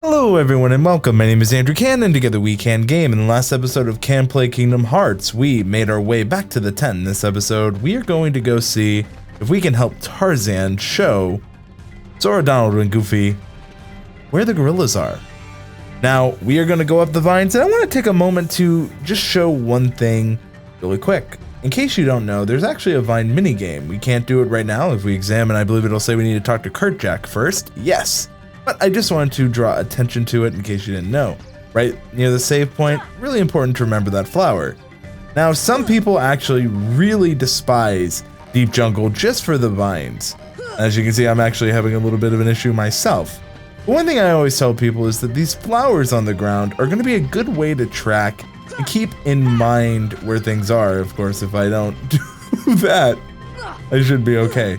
Hello everyone and welcome, my name is Andrew Can and together we can game. In the last episode of Can Play Kingdom Hearts, we made our way back to the tent. In this episode, we are going to go see if we can help Tarzan show Sora, Donald, and Goofy where the gorillas are. Now, we are going to go up the vines and I want to take a moment to just show one thing really quick. In case you don't know, there's actually a vine minigame. We can't do it right now. If we examine, I believe it'll say we need to talk to Kurtjack first. Yes. But I just wanted to draw attention to it in case you didn't know. Right near the save point, really important to remember that flower. Now, some people actually really despise Deep Jungle just for the vines. As you can see, I'm actually having a little bit of an issue myself. But one thing I always tell people is that these flowers on the ground are going to be a good way to track and keep in mind where things are. Of course, if I don't do that, I should be okay.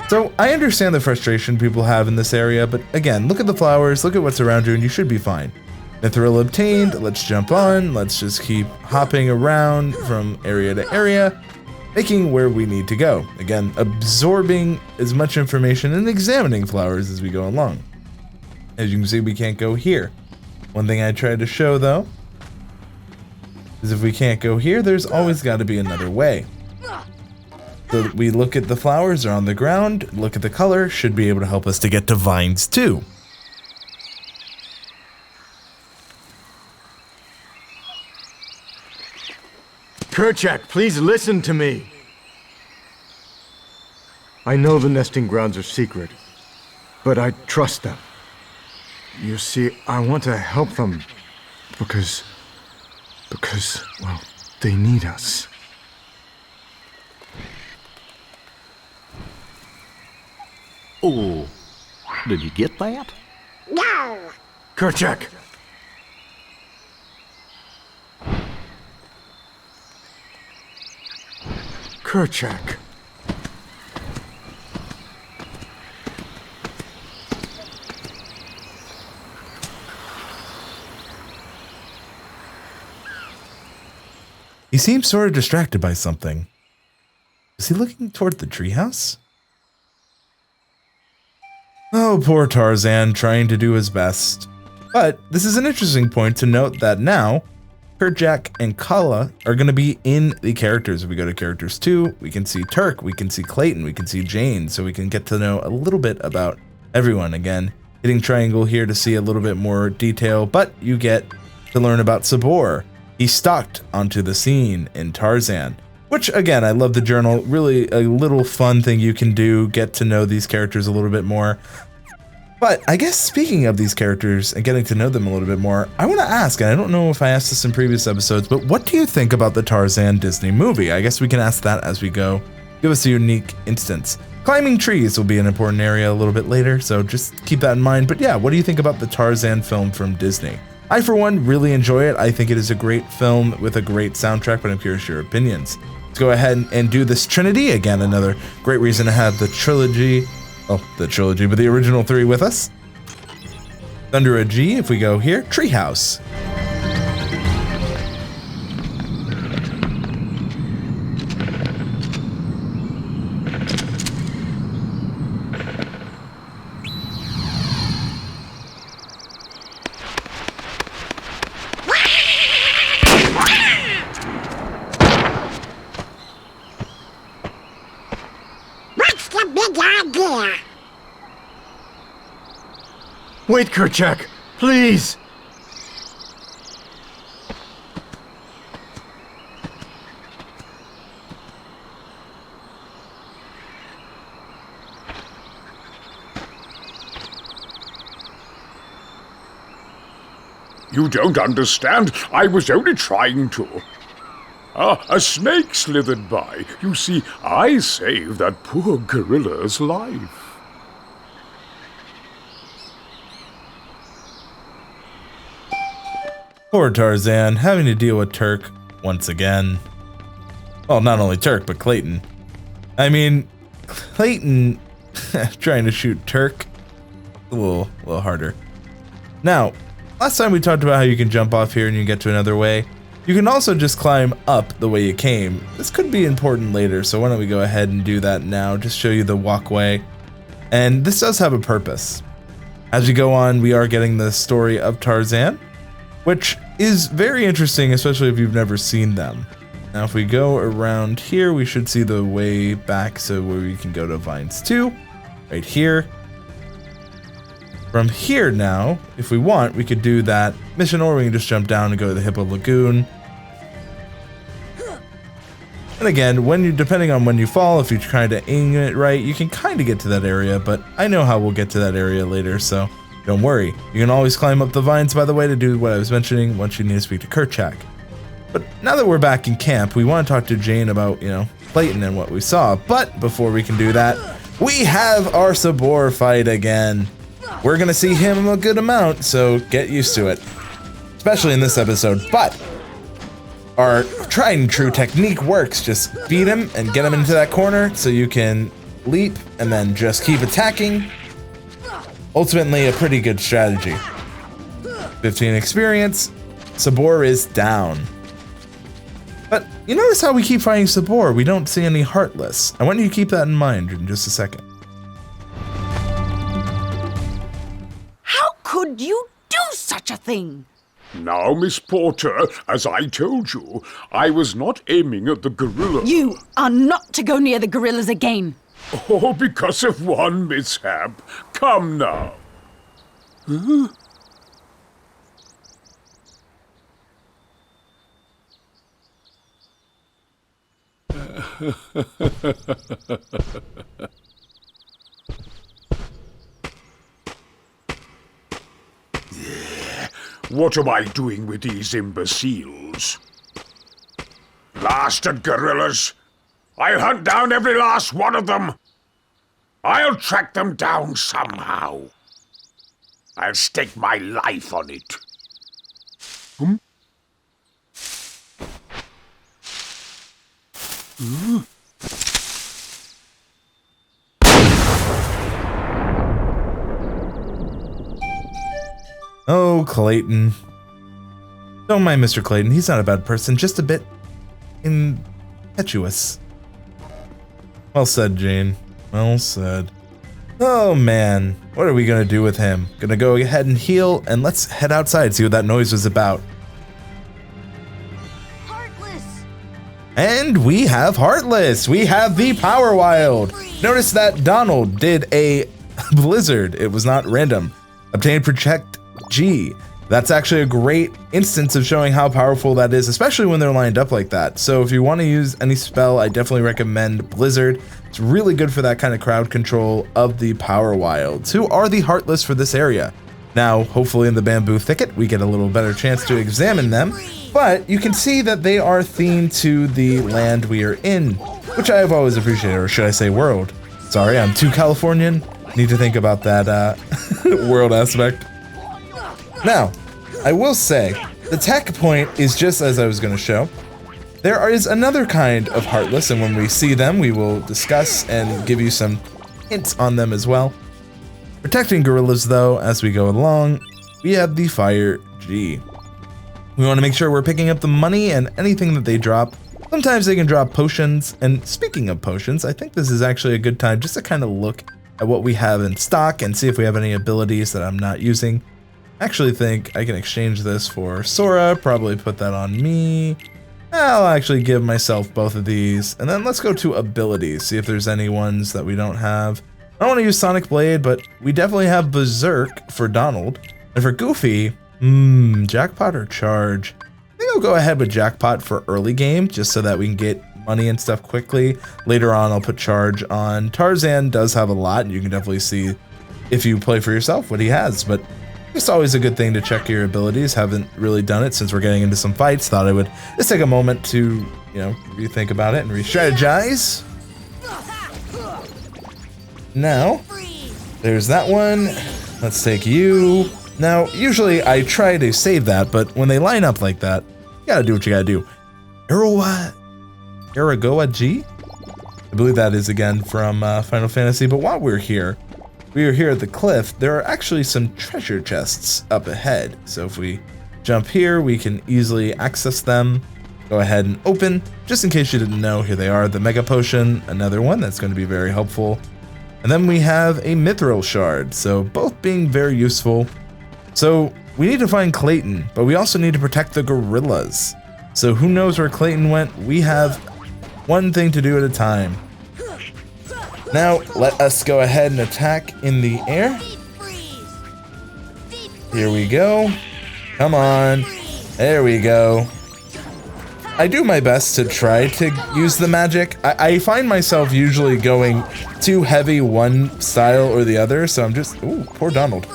So I understand the frustration people have in this area, but again, look at the flowers, look at what's around you, and you should be fine. Mithril obtained, let's jump on, let's just keep hopping around from area to area, making where we need to go. Again, absorbing as much information and examining flowers as we go along. As you can see, we can't go here. One thing I tried to show though, is if we can't go here, there's always got to be another way. So we look at the flowers are on the ground, look at the color, should be able to help us to get to vines too. Kurtjack, please listen to me. I know the nesting grounds are secret, but I trust them. You see, I want to help them because, well, they need us. Oh, did you get that? No! Kurtjack! Kurtjack. He seems sort of distracted by something. Is he looking toward the treehouse? Oh, poor Tarzan, trying to do his best. But this is an interesting point to note that now, Kurtjack and Kala are going to be in the characters. If we go to characters 2, we can see Turk, we can see Clayton, we can see Jane, so we can get to know a little bit about everyone. Again, hitting triangle here to see a little bit more detail, but you get to learn about Sabor. He stalked onto the scene in Tarzan. Which, again, I love the journal. Really a little fun thing you can do, get to know these characters a little bit more. But I guess speaking of these characters and getting to know them a little bit more, I want to ask, and I don't know if I asked this in previous episodes, but what do you think about the Tarzan Disney movie? I guess we can ask that as we go. Give us a unique instance. Climbing trees will be an important area a little bit later, so just keep that in mind. But yeah, what do you think about the Tarzan film from Disney? I, for one, really enjoy it. I think it is a great film with a great soundtrack, but I'm curious your opinions. Let's go ahead and do this Trinity. Again, another great reason to have the trilogy, but the original 3 with us. Under a G, if we go here, treehouse. Idea. Wait, Kurtjack, please! You don't understand. I was only trying to. A snake slithered by. You see, I saved that poor gorilla's life. Poor Tarzan, having to deal with Turk once again. Well, not only Turk, but Clayton. I mean, Clayton trying to shoot Turk, a little harder. Now, last time we talked about how you can jump off here and you get to another way. You can also just climb up the way you came. This could be important later, so why don't we go ahead and do that now, just show you the walkway. And this does have a purpose. As we go on, we are getting the story of Tarzan, which is very interesting, especially if you've never seen them. Now, if we go around here, we should see the way back, so where we can go to Vines 2, right here. From here now, if we want, we could do that mission, or we can just jump down and go to the Hippo Lagoon. And again, depending on when you fall, if you're trying to aim it right, you can kind of get to that area, but I know how we'll get to that area later, so don't worry. You can always climb up the vines, by the way, to do what I was mentioning once you need to speak to Kerchak. But now that we're back in camp, we want to talk to Jane about, Clayton and what we saw. But before we can do that, we have our Sabor fight again. We're going to see him a good amount, so get used to it. Especially in this episode. But our tried and true technique works. Just beat him and get him into that corner so you can leap and then just keep attacking. Ultimately, a pretty good strategy. 15 experience. Sabor is down. But you notice how we keep fighting Sabor. We don't see any Heartless. I want you to keep that in mind in just a second. How could you do such a thing? Now, Miss Porter, as I told you, I was not aiming at the gorilla. You are not to go near the gorillas again. Oh, because of one mishap. Come now. Huh? What am I doing with these imbeciles? Blasted gorillas! I'll hunt down every last one of them! I'll track them down somehow. I'll stake my life on it. Hmm? Oh, Clayton. Don't mind Mr. Clayton. He's not a bad person, just a bit impetuous. Well said, Jane. Well said. Oh man, what are we gonna do with him? Gonna go ahead and heal, and let's head outside, see what that noise was about. Heartless! And we have Heartless. We have the Power Wild. Notice that Donald did a blizzard. It was not random. Obtain Protect G. That's actually a great instance of showing how powerful that is, especially when they're lined up like that. So if you want to use any spell, I definitely recommend Blizzard. It's really good for that kind of crowd control of the Power Wilds, who are the Heartless for this area. Now, hopefully in the Bamboo Thicket, we get a little better chance to examine them, but you can see that they are themed to the land we are in, which I have always appreciated, or should I say world. Sorry, I'm too Californian. Need to think about that world aspect. Now, I will say, the tech point is just as I was going to show. There is another kind of Heartless, and when we see them, we will discuss and give you some hints on them as well. Protecting gorillas, though, as we go along, we have the Fire G. We want to make sure we're picking up the money and anything that they drop. Sometimes they can drop potions, and speaking of potions, I think this is actually a good time just to kind of look at what we have in stock and see if we have any abilities that I'm not using. I actually think I can exchange this for Sora, probably put that on me. I'll actually give myself both of these, and then let's go to abilities, see if there's any ones that we don't have. I don't want to use Sonic Blade, but we definitely have Berserk for Donald. And for Goofy, Jackpot or Charge? I think I'll go ahead with Jackpot for early game, just so that we can get money and stuff quickly. Later on, I'll put Charge on. Tarzan does have a lot, and you can definitely see if you play for yourself what he has, but it's always a good thing to check your abilities. Haven't really done it since we're getting into some fights. Thought I would just take a moment to, rethink about it and re-strategize. Now, there's that one. Let's take you. Now, usually I try to save that, but when they line up like that, you gotta do what you gotta do. Aragoa G? I believe that is again from Final Fantasy, but while we're here, we are here at the cliff. There are actually some treasure chests up ahead. So if we jump here, we can easily access them. Go ahead and open. Just in case you didn't know, here they are. The Mega Potion, another one that's going to be very helpful. And then we have a mithril shard, so both being very useful. So we need to find Clayton, but we also need to protect the gorillas. So who knows where Clayton went? We have one thing to do at a time. Now let us go ahead and attack in the air. Here we go. Come on. There we go. I do my best to try to use the magic. I find myself usually going too heavy one style or the other, so I'm just, ooh, poor Donald.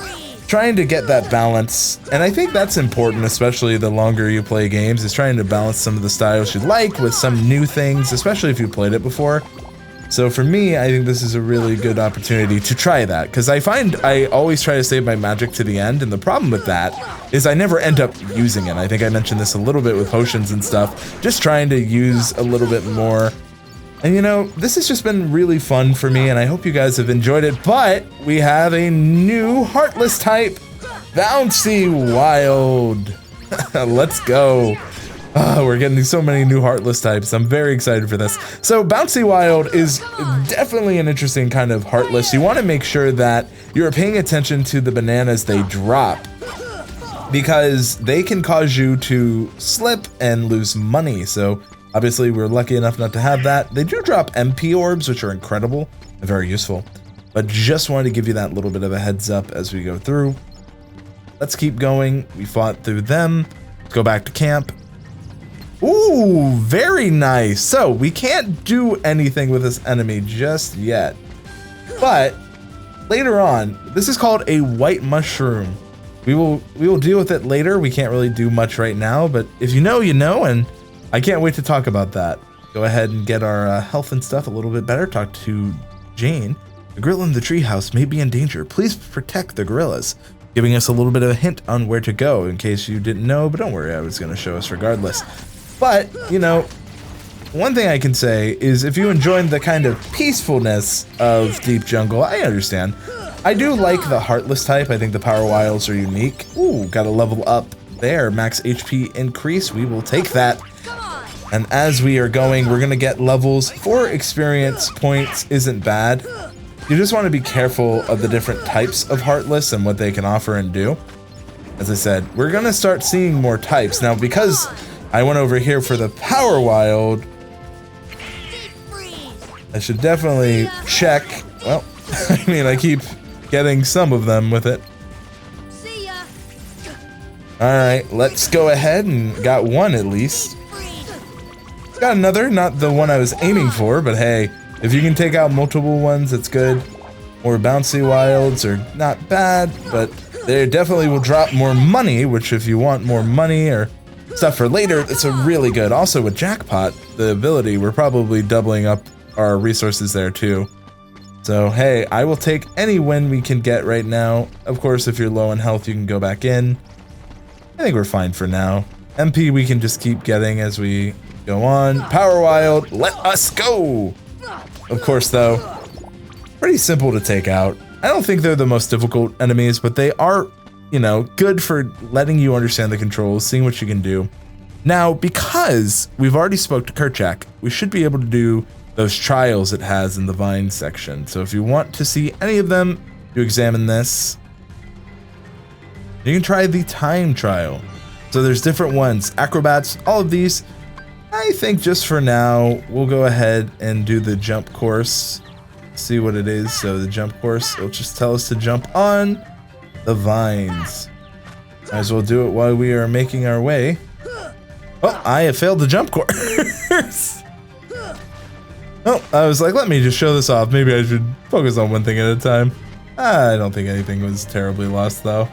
Trying to get that balance, and I think that's important, especially the longer you play games, is trying to balance some of the styles you like with some new things, especially if you played it before. So for me, I think this is a really good opportunity to try that, because I find I always try to save my magic to the end, and the problem with that is I never end up using it. I think I mentioned this a little bit with potions and stuff, just trying to use a little bit more. And you know, this has just been really fun for me, and I hope you guys have enjoyed it, but we have a new Heartless type, Bouncy Wild. Let's go. We're getting so many new Heartless types. I'm very excited for this. So Bouncy Wild is definitely an interesting kind of Heartless. You want to make sure that you're paying attention to the bananas they drop, because they can cause you to slip and lose money. So obviously we're lucky enough not to have that. They do drop MP orbs, which are incredible and very useful, but just wanted to give you that little bit of a heads up as we go through. Let's keep going. We fought through them. Let's go back to camp. Ooh, very nice. So we can't do anything with this enemy just yet, but later on, this is called a white mushroom. We will deal with it later. We can't really do much right now, but if you know, you know, and I can't wait to talk about that. Go ahead and get our health and stuff a little bit better. Talk to Jane. The gorilla in the treehouse may be in danger. Please protect the gorillas. Giving us a little bit of a hint on where to go in case you didn't know, but don't worry, I was going to show us regardless. But, you know, one thing I can say is if you enjoy the kind of peacefulness of Deep Jungle, I understand. I do like the Heartless type. I think the Power Wilds are unique. Ooh, got a level up there. Max HP increase. We will take that. And as we are going, we're going to get levels. 4 experience points isn't bad. You just want to be careful of the different types of Heartless and what they can offer and do. As I said, we're going to start seeing more types. Now, because I went over here for the Power Wild, I should definitely check. Well, I mean, I keep getting some of them with it. Alright, let's go ahead and got one at least. Got another, not the one I was aiming for, but hey, if you can take out multiple ones, that's good. More Bouncy Wilds are not bad, but they definitely will drop more money, which if you want more money or stuff for later, it's a really good. Also with Jackpot, the ability, we're probably doubling up our resources there too. So hey, I will take any win we can get right now. Of course, if you're low in health, you can go back in. I think we're fine for now. MP we can just keep getting as we go on. Power Wild, let us go! Of course though, pretty simple to take out. I don't think they're the most difficult enemies, but they are, you know, good for letting you understand the controls, seeing what you can do. Now, because we've already spoke to Kerchak, we should be able to do those trials it has in the Vine section. So if you want to see any of them, you examine this. You can try the time trial. So there's different ones, acrobats, all of these. I think just for now, we'll go ahead and do the jump course. See what it is. So the jump course, it'll just tell us to jump on the vines. Might as well do it while we are making our way. Oh, I have failed the jump course. Oh, I was like, let me just show this off. Maybe I should focus on one thing at a time. I don't think anything was terribly lost though.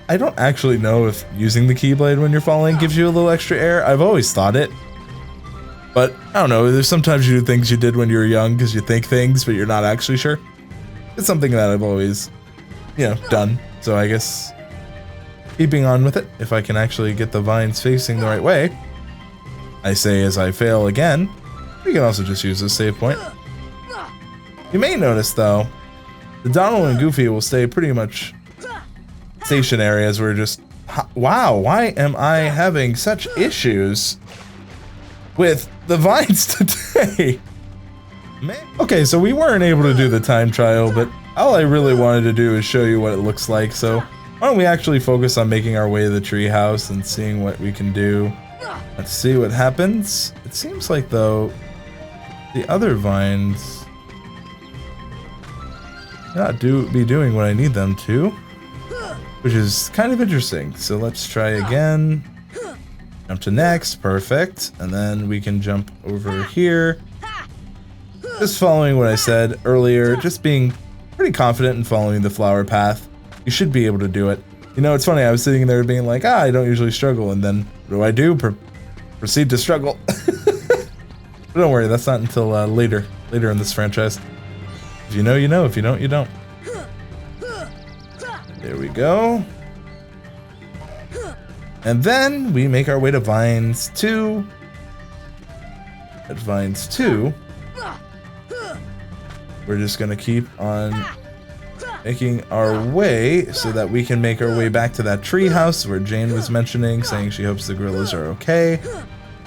I don't actually know if using the Keyblade when you're falling gives you a little extra air. I've always thought it. But I don't know, there's sometimes you do things you did when you were young because you think things, but you're not actually sure. It's something that I've always, you know, done. So I guess keeping on with it, if I can actually get the vines facing the right way. I say as I fail again. We can also just use this save point. You may notice though, the Donald and Goofy will stay pretty much stationary as we're just, wow, why am I having such issues with the vines today? Okay, so we weren't able to do the time trial, but all I really wanted to do is show you what it looks like. So why don't we actually focus on making our way to the treehouse and seeing what we can do. Let's see what happens. It seems like, though, the other vines not be doing what I need them to, which is kind of interesting. So let's try again. Jump to next, perfect. And then we can jump over here. Just following what I said earlier, just being pretty confident in following the flower path. You should be able to do it. You know, it's funny, I was sitting there being like, I don't usually struggle, and then what do? Proceed to struggle. But don't worry, that's not until later in this franchise. If you know, you know. If you don't, you don't. There we go. And then we make our way to Vines 2. At Vines 2, we're just gonna keep on making our way so that we can make our way back to that treehouse where Jane was mentioning, saying she hopes the gorillas are okay.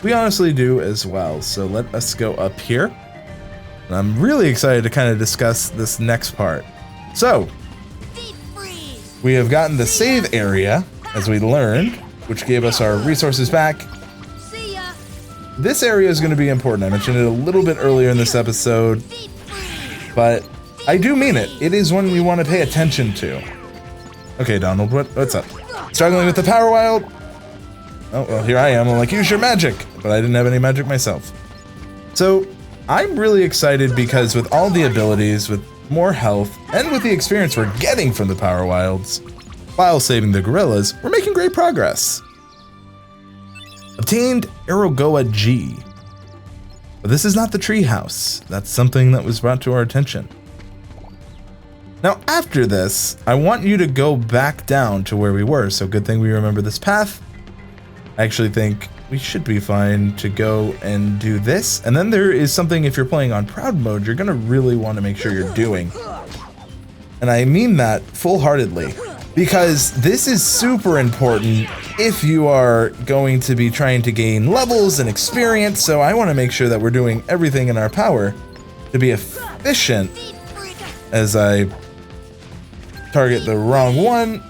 We honestly do as well, so let us go up here. And I'm really excited to kind of discuss this next part. So, we have gotten the save area, as we learned, which gave us our resources back. This area is going to be important. I mentioned it a little bit earlier in this episode, but I do mean it. It is one you want to pay attention to. Okay, Donald, what's up? Struggling with the power wild? Oh, well, here I am. I'm like, use your magic. But I didn't have any magic myself. So, I'm really excited because with all the abilities, with more health, and with the experience we're getting from the power wilds, while saving the gorillas, we're making great progress. Obtained Aerogoa G. But this is not the treehouse. That's something that was brought to our attention. Now, after this, I want you to go back down to where we were, so good thing we remember this path. I actually think we should be fine to go and do this. And then there is something, if you're playing on proud mode, you're gonna really want to make sure you're doing. And I mean that full-heartedly, because this is super important if you are going to be trying to gain levels and experience. So I want to make sure that we're doing everything in our power to be efficient. As I target the wrong one.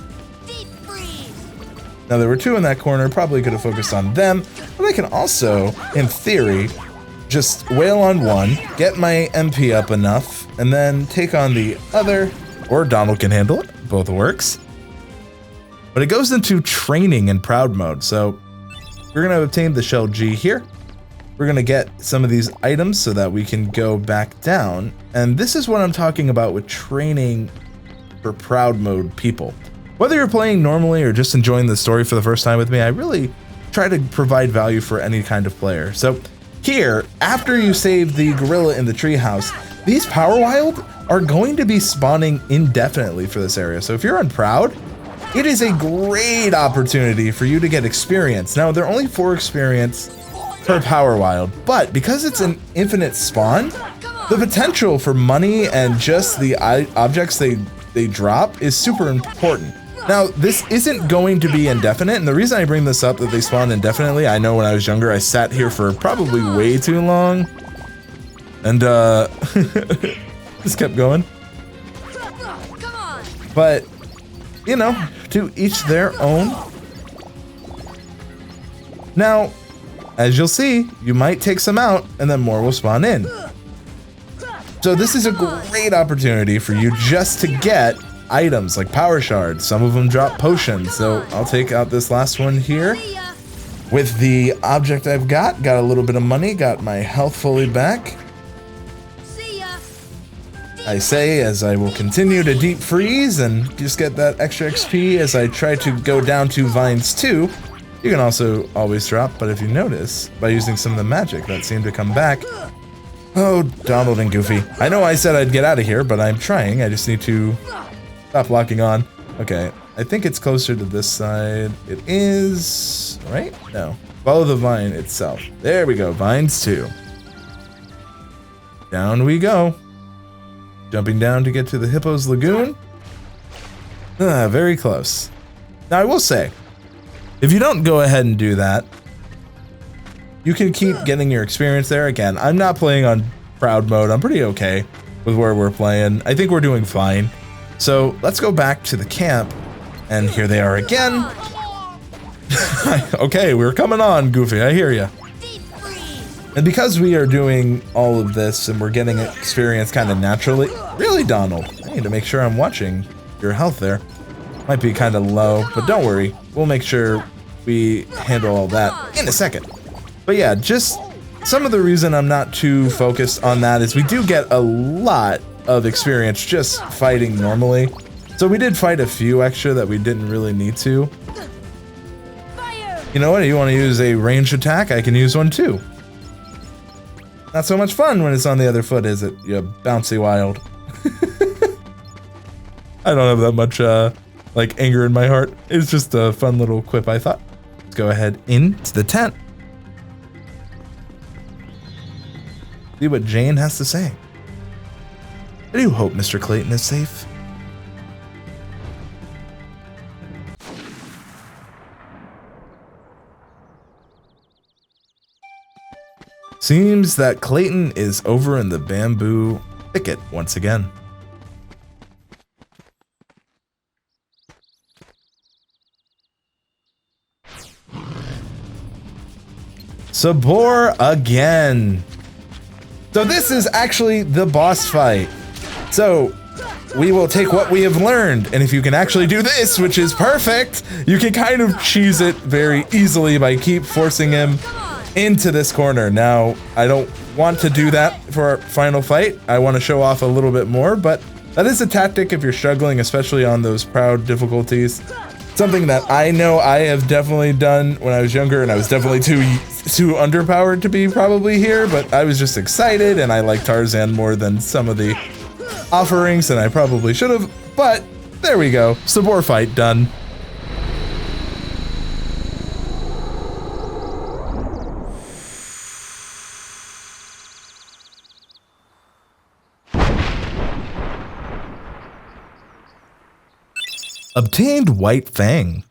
Now there were two in that corner, probably could have focused on them, but I can also, in theory, just wail on one, get my MP up enough, and then take on the other, or Donald can handle it, both works. But it goes into training in proud mode, so we're gonna obtain the shell G here. We're gonna get some of these items so that we can go back down, and this is what I'm talking about with training for proud mode people. Whether you're playing normally or just enjoying the story for the first time with me, I really try to provide value for any kind of player. So here, after you save the gorilla in the treehouse, these power wild are going to be spawning indefinitely for this area. So if you're on proud, it is a great opportunity for you to get experience. Now, they're only 4 experience per power wild, but because it's an infinite spawn, the potential for money and just the objects they drop is super important. Now, this isn't going to be indefinite, and the reason I bring this up that they spawn indefinitely, I know when I was younger, I sat here for probably way too long, and just kept going. But, you know, to each their own. Now, as you'll see, you might take some out, and then more will spawn in. So this is a great opportunity for you just to get items like power shards. Some of them drop potions, so I'll take out this last one here. With the object I've got a little bit of money, got my health fully back. I say as I will continue to deep freeze and just get that extra XP as I try to go down to Vines 2. You can also always drop, but if you notice, by using some of the magic that seemed to come back. Oh, Donald and Goofy. I know I said I'd get out of here, but I'm trying. I just need to stop locking on. Okay, I think it's closer to this side. It is, right? No. Follow the vine itself. There we go, Vines 2. Down we go. Jumping down to get to the Hippo's Lagoon. Very close. Now I will say, if you don't go ahead and do that, you can keep getting your experience there. Again, I'm not playing on proud mode. I'm pretty okay with where we're playing. I think we're doing fine. So let's go back to the camp, and here they are again. Okay, we're coming on, Goofy, I hear ya. And because we are doing all of this and we're getting experience kind of naturally, really, Donald, I need to make sure I'm watching your health there. Might be kind of low, but don't worry. We'll make sure we handle all that in a second. But yeah, just some of the reason I'm not too focused on that is we do get a lot of experience just fighting normally. So we did fight a few extra that we didn't really need to. You know what, you want to use a ranged attack? I can use one too. Not so much fun when it's on the other foot, is it? You bouncy wild. I don't have that much like anger in my heart. It's just a fun little quip, I thought. Let's go ahead into the tent. See what Jane has to say. I do hope Mr. Clayton is safe. Seems that Clayton is over in the bamboo thicket once again. Sabor again. So this is actually the boss fight. So we will take what we have learned, and if you can actually do this, which is perfect, you can kind of cheese it very easily by keep forcing him into this corner. Now, I don't want to do that for our final fight. I want to show off a little bit more, but that is a tactic if you're struggling, especially on those proud difficulties. Something that I know I have definitely done when I was younger, and I was definitely too underpowered to be probably here, but I was just excited, and I like Tarzan more than some of the offerings, and I probably should have, but there we go. Sabor fight done. Obtained White Fang.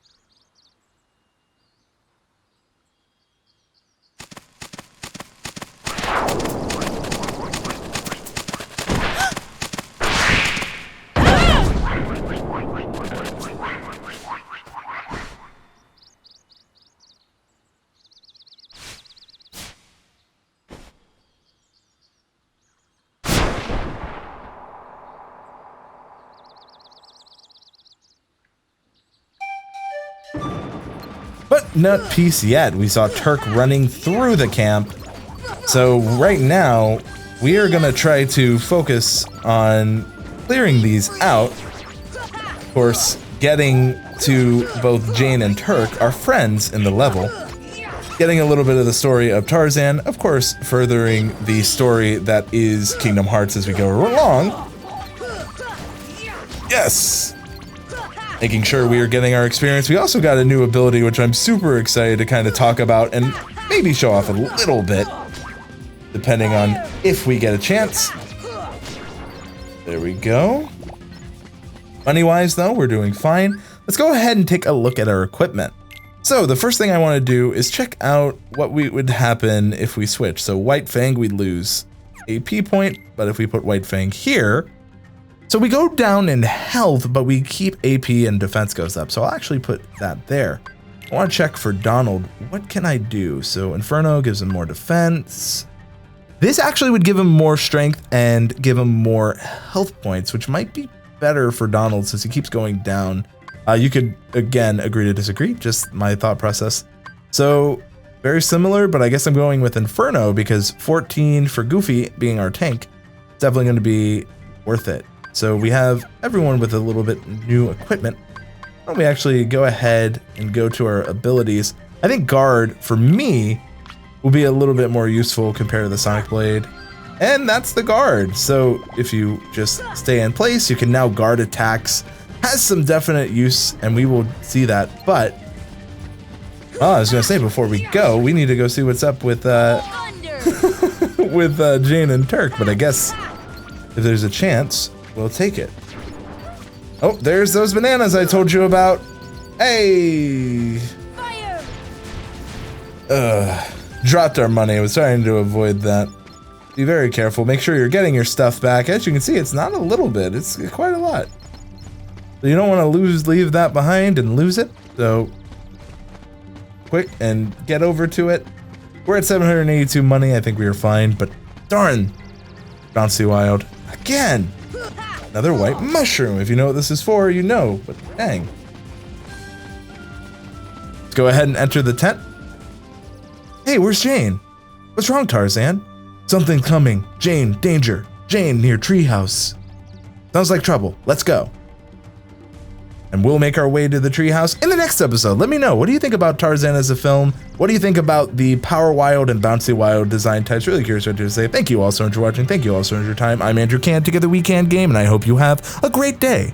But not peace yet. We saw Turk running through the camp. So right now, we are gonna try to focus on clearing these out. Of course, getting to both Jane and Turk, our friends in the level. Getting a little bit of the story of Tarzan, of course, furthering the story that is Kingdom Hearts as we go along. Yes! Making sure we are getting our experience. We also got a new ability, which I'm super excited to kind of talk about and maybe show off a little bit, depending on if we get a chance. There we go. Money-wise, though, we're doing fine. Let's go ahead and take a look at our equipment. So the first thing I want to do is check out what would happen if we switch. So White Fang, we lose AP point, but if we put White Fang here, so we go down in health, but we keep AP and defense goes up. So I'll actually put that there. I want to check for Donald. What can I do? So Inferno gives him more defense. This actually would give him more strength and give him more health points, which might be better for Donald since he keeps going down. You could, again, agree to disagree, just my thought process. So very similar, but I guess I'm going with Inferno because 14 for Goofy being our tank, definitely going to be worth it. So we have everyone with a little bit new equipment. Why don't we actually go ahead and go to our abilities? I think Guard, for me, will be a little bit more useful compared to the Sonic Blade. And that's the Guard. So if you just stay in place, you can now guard attacks. Has some definite use, and we will see that. But, well, I was going to say, before we go, we need to go see what's up with, with Jane and Turk. But I guess if there's a chance, we'll take it. Oh, there's those bananas I told you about. Hey! Fire! Dropped our money. I was trying to avoid that. Be very careful. Make sure you're getting your stuff back. As you can see, it's not a little bit. It's quite a lot. So you don't want to leave that behind and lose it. So quick and get over to it. We're at 782 money. I think we are fine, but darn. Bouncy Wild. Again. Another white mushroom. If you know what this is for, you know, but dang. Let's go ahead and enter the tent. Hey, where's Jane? What's wrong, Tarzan? Something's coming. Jane, danger. Jane near treehouse. Sounds like trouble. Let's go. And we'll make our way to the treehouse in the next episode. Let me know. What do you think about Tarzan as a film? What do you think about the Power Wild and Bouncy Wild design types? Really curious what you have to say. Thank you all so much for watching. Thank you all so much for your time. I'm Andrew Can, together WeKanGame, and I hope you have a great day.